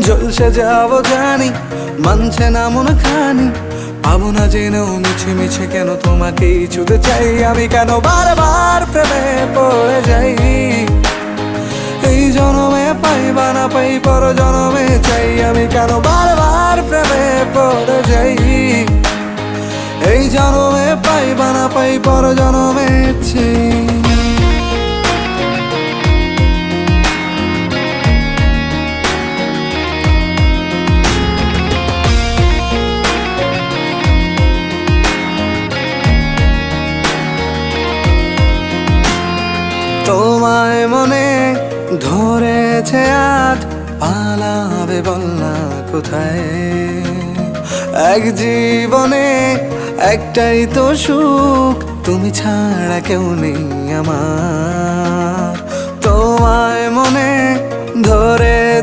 জলসে যাব জানি, মানছে না মন খানি, পাবো না জেনেও মিছে মিছে কেন তোমাকেই ছুতে চাই আমি, কেন বারবার প্রেমে পড়ে যাই। এই জনমে পাই বা না পাই পর জনমে চাই আমি, কেন বারবার প্রেমে পড়ে যাই। এই জনমে পাই বা না পাই পর জনমে চাই। তোমায় মনে ধরেছে আজ, পালাবে বল না কোথায়। এক জীবনে একটাই তো সুখ, তুমি ছাড়া কেউ নেই আমার। তোমায় মনে ধরেছে